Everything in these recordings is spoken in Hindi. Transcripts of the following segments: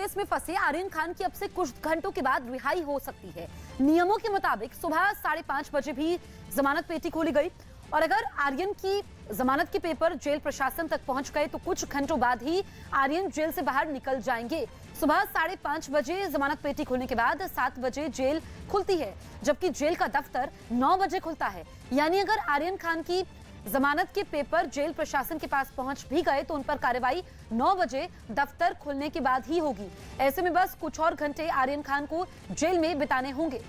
केस में फंसे आर्यन खान की अब से कुछ घंटों के बाद रिहाई हो सकती है। नियमों के मुताबिक सुबह 5:30 बजे भी जमानत पेटी खोली गई और अगर आर्यन की जमानत के पेपर जेल प्रशासन तक पहुंच गए तो कुछ घंटों बाद ही आर्यन जेल से बाहर निकल जाएंगे। सुबह 5:30 बजे जमानत पेटी खोलने के बाद 7 बजे जेल खुलती है, जबकि जेल का दफ्तर 9 बजे खुलता है। यानी अगर आर्यन खान की जमानत के पेपर जेल प्रशासन के पास पहुंच भी गए तो उन पर कार्रवाई 9 बजे दफ्तर खुलने के बाद ही होगी। ऐसे में बस कुछ और घंटे आर्यन खान को जेल में बिताने होंगे।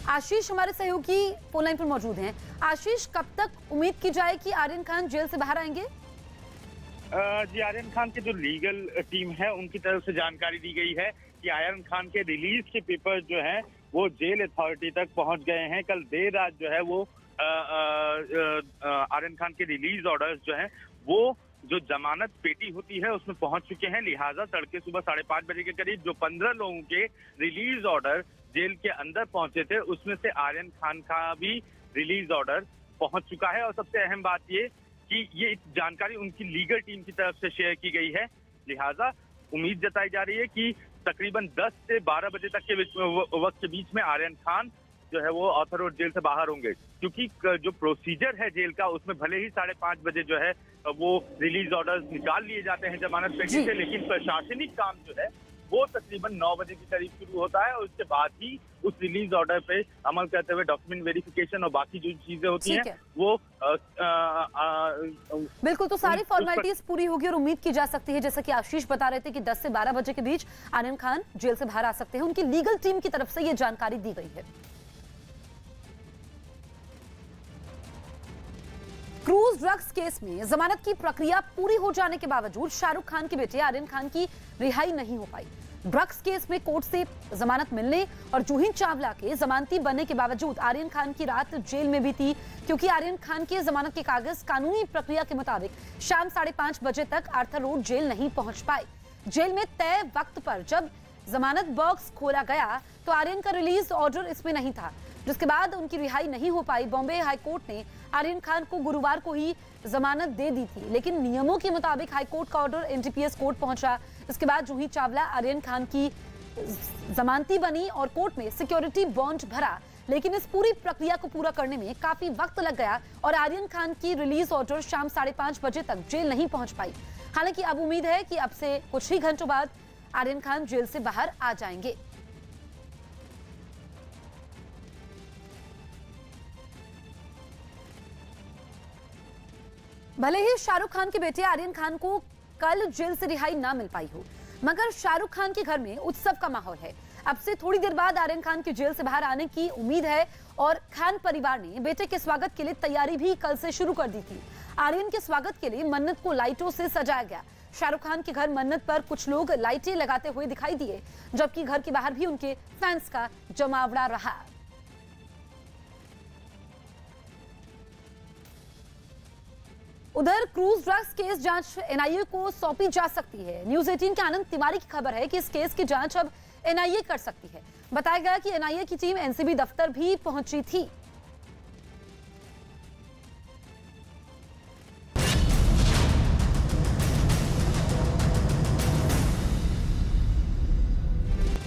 आशीष हमारे सहयोगी फोन लाइन पर मौजूद हैं। आशीष, कब तक उम्मीद की जाए कि आर्यन खान जेल से बाहर आएंगे? जी, आर्यन खान की जो लीगल टीम है उनकी तरफ से जानकारी दी गई है कि आर्यन खान के रिलीज के पेपर जो हैं वो जेल अथॉरिटी तक पहुंच गए हैं। कल देर रात जो है वो आर्यन खान के रिलीज ऑर्डर्स जो हैं वो जो जमानत पेटी होती है उसमें पहुंच चुके हैं। लिहाजा तड़के सुबह 5:30 बजे के करीब जो 15 लोगों के रिलीज ऑर्डर जेल के अंदर पहुंचे थे उसमें से आर्यन खान का भी रिलीज ऑर्डर पहुंच चुका है। और सबसे अहम बात ये कि ये जानकारी उनकी लीगल टीम की तरफ से शेयर की गई है। लिहाजा उम्मीद जताई जा रही है कि तकरीबन 10 से 12 बजे तक के वक्त के बीच में आर्यन खान जो है वो ऑर्थर रोड जेल से बाहर होंगे, क्योंकि जो प्रोसीजर है जेल का उसमें भले ही 5:30 बजे जो है वो रिलीज ऑर्डर्स निकाल लिए जाते हैं जमानत पेटी से, लेकिन प्रशासनिक काम जो है वो तकरीबन 9 बजे के करीब शुरू होता है और उसके बाद ही उस रिलीज ऑर्डर पे अमल करते हुए डॉक्यूमेंट वेरिफिकेशन और बाकी जो चीजें होती हैं वो बिल्कुल, तो सारी फॉर्मेलिटीज पूरी होगी और उम्मीद की जा सकती है, जैसा कि आशीष बता रहे थे कि 10 से 12 बजे के बीच आर्यन खान जेल से बाहर आ सकते हैं। उनकी लीगल टीम की तरफ से ये जानकारी दी गई है। क्रूज ड्रग्स केस में जमानत की प्रक्रिया पूरी हो जाने के बावजूद शाहरुख खान के बेटे आर्यन खान की रिहाई नहीं हो पाई। ड्रग्स केस में कोर्ट से जमानत मिलने और जूही चावला के जमानती बनने के बावजूद आर्यन खान की रात जेल में बीती, क्योंकि आर्यन खान के जमानत के कागज कानूनी प्रक्रिया के मुताबिक शाम 5:30 बजे तक आर्थर रोड जेल नहीं पहुंच पाए। जेल में तय वक्त पर जब जमानत बॉक्स खोला गया तो आर्यन का रिलीज ऑर्डर इसमें नहीं था, जिसके बाद उनकी रिहाई नहीं हो पाई। बॉम्बे हाईकोर्ट ने आर्यन खान को गुरुवार को ही जमानत दे दी थी, लेकिन नियमों के मुताबिक हाईकोर्ट का ऑर्डर एनडीपीएस कोर्ट पहुंचा। इसके बाद जूही चावला आर्यन खान की जमानती बनी और कोर्ट में सिक्योरिटी बॉन्ड भरा, लेकिन इस पूरी प्रक्रिया को पूरा करने में काफी वक्त लग गया और आर्यन खान की रिलीज ऑर्डर शाम 5:30 बजे तक जेल नहीं पहुंच पाई। हालांकि अब उम्मीद है कि अब से कुछ ही घंटों बाद आर्यन खान जेल से बाहर आ जाएंगे। भले ही शाहरुख खान के बेटे आर्यन खान को कल जेल से रिहाई ना मिल पाई हो, मगर शाहरुख खान के घर में उत्सव का माहौल है। अब से थोड़ी देर बाद आर्यन खान के जेल से बाहर आने की उम्मीद है और खान परिवार ने बेटे के स्वागत के लिए तैयारी भी कल से शुरू कर दी थी। आर्यन के स्वागत के लिए मन्नत को लाइटों से सजाया गया। शाहरुख खान के घर मन्नत पर कुछ लोग लाइटें लगाते हुए दिखाई दिए, जबकि घर के बाहर भी उनके फैंस का जमावड़ा रहा। उधर क्रूज ड्रग्स केस जांच एनआईए को सौंपी जा सकती है। न्यूज 18 के आनंद तिवारी की खबर है कि इस केस की जांच अब एनआईए कर सकती है। बताया गया कि एनआईए की टीम एनसीबी दफ्तर भी पहुंची थी।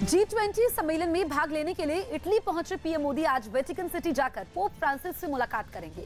G20 सम्मेलन में भाग लेने के लिए इटली पहुंचे पीएम मोदी आज वेटिकन सिटी जाकर पोप फ्रांसिस से मुलाकात करेंगे।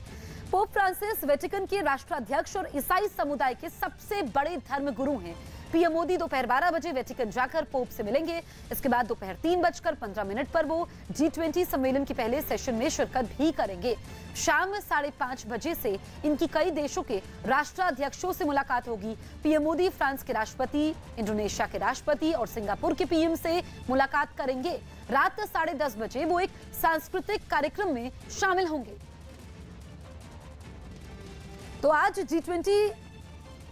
पोप फ्रांसिस वेटिकन के राष्ट्राध्यक्ष और ईसाई समुदाय के सबसे बड़े धर्मगुरु हैं। पीएम मोदी दोपहर 12 बजे वेटिकन जाकर पोप से मिलेंगे। इसके बाद दोपहर 3:15 पर वो G20 सम्मेलन के पहले सेशन में शिरकत भी करेंगे। शाम 5:30 बजे से इनकी कई देशों के राष्ट्राध्यक्षों से मुलाकात होगी। पीएम मोदी फ्रांस के राष्ट्रपति, इंडोनेशिया के राष्ट्रपति और सिंगापुर के पीएम से मुलाकात करेंगे। रात 10:30 बजे वो एक सांस्कृतिक कार्यक्रम में शामिल होंगे। तो आज G20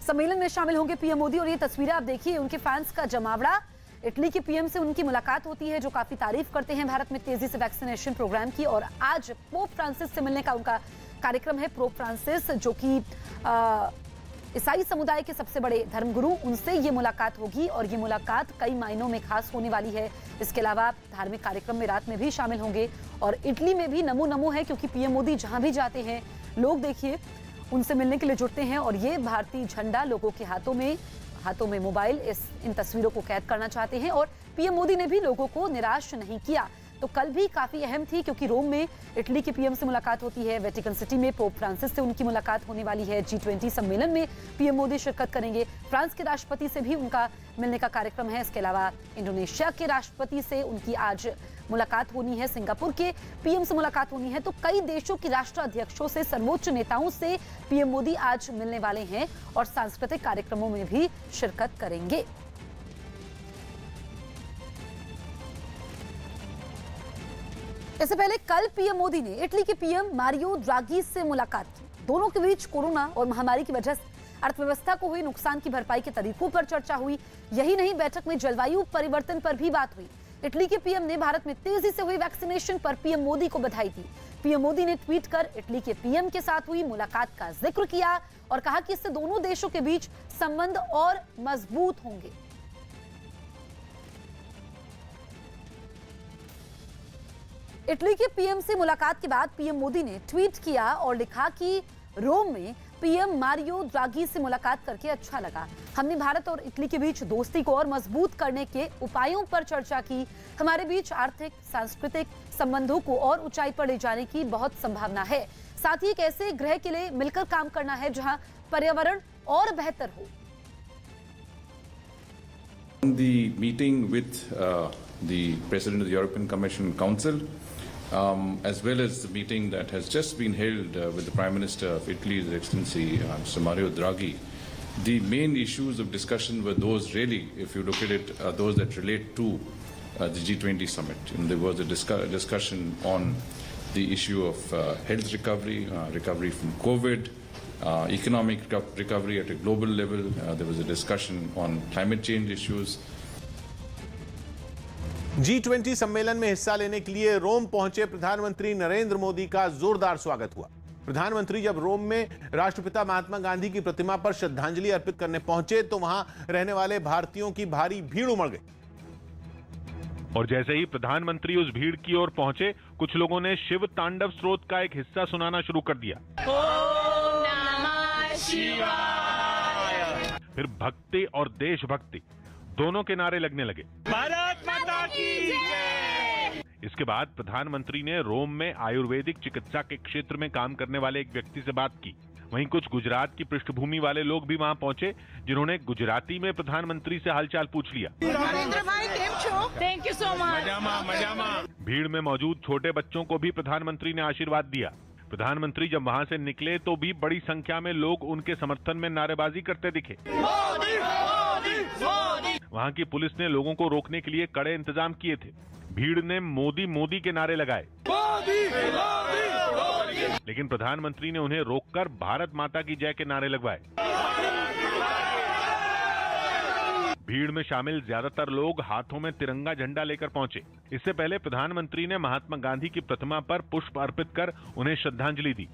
सम्मेलन में शामिल होंगे पीएम मोदी और ये तस्वीरें आप देखिए, उनके फैंस का जमावड़ा। इटली के पीएम से उनकी मुलाकात होती है, जो काफी तारीफ करते हैं भारत में तेजी से वैक्सीनेशन प्रोग्राम की। और आज पोप फ्रांसिस से मिलने का उनका कार्यक्रम है। पोप फ्रांसिस जो कि ईसाई समुदाय के सबसे बड़े धर्मगुरु, उनसे ये मुलाकात होगी और ये मुलाकात कई मायनों में खास होने वाली है। इसके अलावा धार्मिक कार्यक्रम में रात में भी शामिल होंगे और इटली में भी नमो नमो है, क्योंकि पीएम मोदी जहां भी जाते हैं लोग देखिए उनसे मिलने के लिए जुटते हैं और ये भारतीय झंडा लोगों के हाथों में हाथों में मोबाइल इन तस्वीरों को कैद करना चाहते हैं और पीएम मोदी ने भी लोगों को निराश नहीं किया। तो कल भी काफी अहम थी क्योंकि रोम में इटली के पीएम से मुलाकात होती है, वेटिकन सिटी में पोप फ्रांसिस से उनकी मुलाकात होने वाली है, G20 सम्मेलन में पीएम मोदी शिरकत करेंगे, फ्रांस के राष्ट्रपति से भी उनका मिलने का कार्यक्रम है। इसके अलावा इंडोनेशिया के राष्ट्रपति से उनकी आज मुलाकात होनी है, सिंगापुर के पीएम से मुलाकात होनी है। तो कई देशों की राष्ट्राध्यक्षों से, सर्वोच्च नेताओं से पीएम मोदी आज मिलने वाले हैं और सांस्कृतिक कार्यक्रमों में भी शिरकत करेंगे। इससे पहले कल पीएम मोदी ने इटली के पीएम मारियो ड्रागी से मुलाकात की। दोनों के बीच कोरोना और महामारी की वजह से अर्थव्यवस्था को हुए नुकसान की भरपाई के तरीकों पर चर्चा हुई। यही नहीं, बैठक में जलवायु परिवर्तन पर भी बात हुई। इटली के पीएम ने भारत में तेजी से हुई वैक्सीनेशन पर पीएम मोदी को बधाई दी। पीएम मोदी ने ट्वीट कर इटली के पीएम के साथ हुई मुलाकात का जिक्र किया और कहा कि इससे दोनों देशों के बीच संबंध और मजबूत होंगे। इटली के पीएम से मुलाकात के बाद पीएम मोदी ने ट्वीट किया और लिखा कि रोम में पीएम मारियो ड्रागी से मुलाकात करके अच्छा लगा। हमने भारत और इटली के बीच दोस्ती को और मजबूत करने के उपायों पर चर्चा की। हमारे बीच आर्थिक, सांस्कृतिक संबंधों को और ऊंचाई पर ले जाने की बहुत संभावना है। साथ ही एक ऐसे ग्रह के लिए मिलकर काम करना है जहां पर्यावरण और बेहतर हो। The meeting with the President of the European Commission Council, as well as the meeting that has just been held with the Prime Minister of Italy, His Excellency Mr. Mario Draghi, the main issues of discussion were those really, if you look at it, those that relate to the G20 summit. And there was a discussion on the issue of health recovery, recovery from COVID, economic recovery at a global level. There was a discussion on climate change issues. G20 सम्मेलन में हिस्सा लेने के लिए रोम पहुंचे प्रधानमंत्री नरेंद्र मोदी का जोरदार स्वागत हुआ। प्रधानमंत्री जब रोम में राष्ट्रपिता महात्मा गांधी की प्रतिमा पर श्रद्धांजलि अर्पित करने पहुंचे तो वहां रहने वाले भारतीयों की भारी भीड़ उमड़ गई। और जैसे ही प्रधानमंत्री उस भीड़ की ओर पहुंचे, कुछ लोगों ने शिव तांडव स्रोत का एक हिस्सा सुनाना शुरू कर दिया। ओम नमः शिवाय। फिर भक्ति और देशभक्ति दोनों के नारे लगने लगे। भारत माता की जय। इसके बाद प्रधानमंत्री ने रोम में आयुर्वेदिक चिकित्सा के क्षेत्र में काम करने वाले एक व्यक्ति से बात की। वहीं कुछ गुजरात की पृष्ठभूमि वाले लोग भी वहां पहुंचे, जिन्होंने गुजराती में प्रधानमंत्री से हालचाल पूछ लिया। नरेंद्र भाई केम छो? Thank you so much. मजामा। भीड़ में मौजूद छोटे बच्चों को भी प्रधानमंत्री ने आशीर्वाद दिया। प्रधानमंत्री जब वहां से निकले तो भी बड़ी संख्या में लोग उनके समर्थन में नारेबाजी करते दिखे। मोदी, मोदी, मोदी। वहां की पुलिस ने लोगों को रोकने के लिए कड़े इंतजाम किए थे। भीड़ ने मोदी मोदी के नारे लगाए, मोदी, मोदी, मोदी। लेकिन प्रधानमंत्री ने उन्हें रोककर भारत माता की जय के नारे लगवाए। भीड़ में शामिल ज्यादातर लोग हाथों में तिरंगा झंडा लेकर पहुंचे। इससे पहले प्रधानमंत्री ने महात्मा गांधी की प्रतिमा पर पुष्प अर्पित कर उन्हें श्रद्धांजलि दी।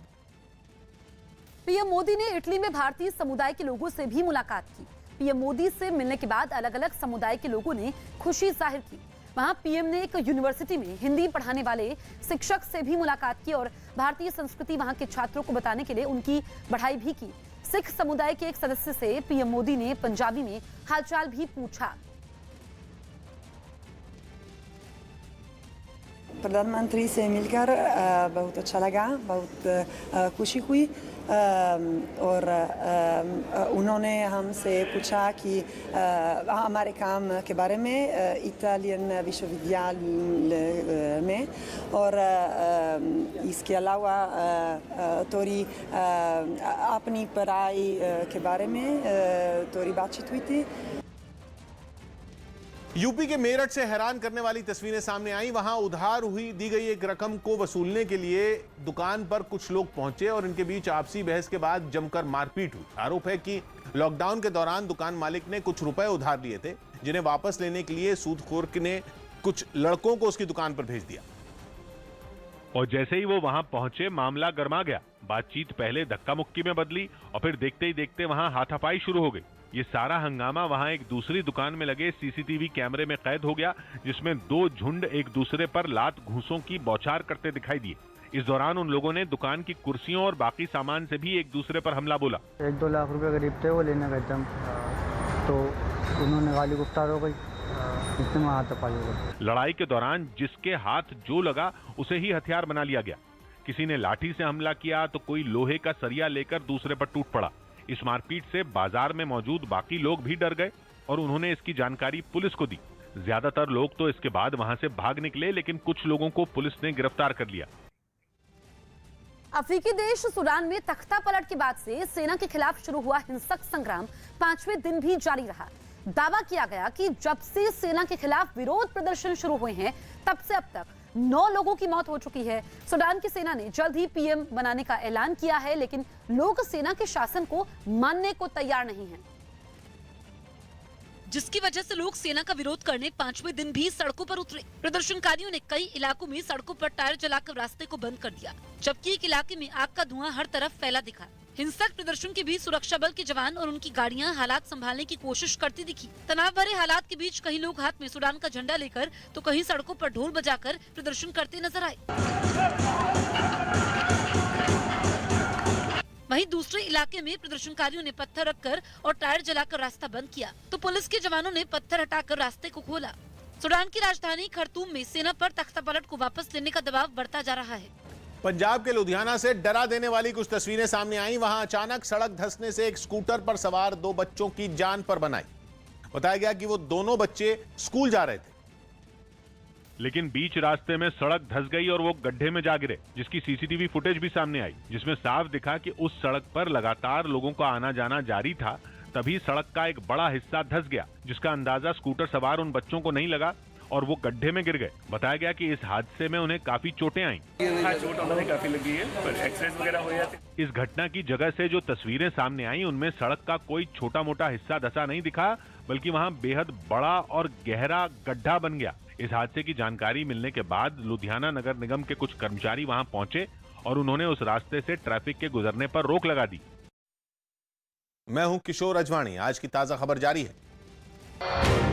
पीएम मोदी ने इटली में भारतीय समुदाय के लोगों से भी मुलाकात की। पीएम मोदी से मिलने के बाद अलग अलग समुदाय के लोगों ने खुशी जाहिर की। वहां पीएम ने एक यूनिवर्सिटी में हिंदी पढ़ाने वाले शिक्षक से भी मुलाकात की और भारतीय संस्कृति वहां के छात्रों को बताने के लिए उनकी बढ़ाई भी की। सिख समुदाय के एक सदस्य से पीएम मोदी ने पंजाबी में हालचाल भी पूछा। प्रधानमंत्री से मिलकर बहुत अच्छा लगा, बहुत खुशी हुई और उन्होंने हमसे पूछा कि हमारे काम के बारे में इटालियन विश्वविद्यालय में और इसके अलावा थोड़ी अपनी पढ़ाई के बारे में थोड़ी बातचीत हुई थी। यूपी के मेरठ से हैरान करने वाली तस्वीरें सामने आई। वहां उधार हुई दी गई एक रकम को वसूलने के लिए दुकान पर कुछ लोग पहुंचे और इनके बीच आपसी बहस के बाद जमकर मारपीट हुई। आरोप है कि लॉकडाउन के दौरान दुकान मालिक ने कुछ रुपए उधार लिए थे, जिन्हें वापस लेने के लिए सूदखोर ने कुछ लड़कों को उसकी दुकान पर भेज दिया। और जैसे ही वो वहां पहुंचे, मामला गर्मा गया। बातचीत पहले धक्का मुक्की में बदली और फिर देखते ही देखते वहां हाथापाई शुरू हो गई। ये सारा हंगामा वहां एक दूसरी दुकान में लगे सीसीटीवी कैमरे में कैद हो गया, जिसमें दो झुंड एक दूसरे पर लात घूंसों की बौछार करते दिखाई दिए। इस दौरान उन लोगों ने दुकान की कुर्सियों और बाकी सामान से भी एक दूसरे पर हमला बोला। 1-2 लाख रुपए करीब थे, वो लेने गए थे हम। तो उन्होंने गाली गुफ्तार हो गई, इतने में हाथापाई हो गई। लड़ाई के दौरान जिसके हाथ जो लगा उसे ही हथियार बना लिया गया। किसी ने लाठी से हमला किया तो कोई लोहे का सरिया लेकर दूसरे पर टूट पड़ा। इस मारपीट से बाजार में मौजूद बाकी लोग भी डर गए और उन्होंने इसकी जानकारी पुलिस को दी। ज्यादातर लोग तो इसके बाद वहां से भाग निकले, लेकिन कुछ लोगों को पुलिस ने गिरफ्तार कर लिया। अफ्रीकी देश सूडान में तख्ता पलट के बाद से सेना के खिलाफ शुरू हुआ हिंसक संग्राम 5वें दिन भी जारी रहा। दावा किया गया कि जब से सेना के खिलाफ विरोध प्रदर्शन शुरू हुए हैं तब से अब तक 9 लोगों की मौत हो चुकी है। सूडान की सेना ने जल्द ही पीएम बनाने का ऐलान किया है, लेकिन लोग सेना के शासन को मानने को तैयार नहीं हैं, जिसकी वजह से लोग सेना का विरोध करने 5वें दिन भी सड़कों पर उतरे। प्रदर्शनकारियों ने कई इलाकों में सड़कों पर टायर जलाकर रास्ते को बंद कर दिया, जबकि एक इलाके में आग का धुआं हर तरफ फैला दिखा। हिंसक प्रदर्शन के बीच सुरक्षा बल के जवान और उनकी गाड़ियां हालात संभालने की कोशिश करती दिखी। तनाव भरे हालात के बीच कई लोग हाथ में सूडान का झंडा लेकर तो कहीं सड़कों पर ढोल बजाकर प्रदर्शन करते नजर आए। वहीं दूसरे इलाके में प्रदर्शनकारियों ने पत्थर रखकर और टायर जलाकर रास्ता बंद किया, तो पुलिस के जवानों ने पत्थर हटाकर रास्ते को खोला। सूडान की राजधानी खर्तूम में सेना पर तख्तापलट को वापस लेने का दबाव बढ़ता जा रहा है। पंजाब के लुधियाना से डरा देने वाली कुछ तस्वीरें सामने आई। वहां अचानक सड़क धंसने से एक स्कूटर पर सवार 2 बच्चों की जान पर बनाई। बताया गया कि वो दोनों बच्चे स्कूल जा रहे थे, लेकिन बीच रास्ते में सड़क धंस गई और वो गड्ढे में जा गिरे, जिसकी सीसीटीवी फुटेज भी सामने आई, जिसमें साफ दिखा कि उस सड़क पर लगातार लोगों का आना जाना जारी था। तभी सड़क का एक बड़ा हिस्सा धंस गया, जिसका अंदाजा स्कूटर सवार उन बच्चों को नहीं लगा और वो गड्ढे में गिर गए। बताया गया कि इस हादसे में उन्हें काफी चोटें आईं। चोट उन्हें काफी लगी है, पर एक्सीडेंट वगैरह हो जाते। इस घटना की जगह से जो तस्वीरें सामने आई उनमें सड़क का कोई छोटा मोटा हिस्सा धंसा नहीं दिखा, बल्कि वहां बेहद बड़ा और गहरा गड्ढा बन गया। इस हादसे की जानकारी मिलने के बाद लुधियाना नगर निगम के कुछ कर्मचारी वहां पहुंचे और उन्होंने उस रास्ते से ट्रैफिक के गुजरने पर रोक लगा दी। मैं हूं किशोर अजवाणी। आज की ताजा खबर जारी है।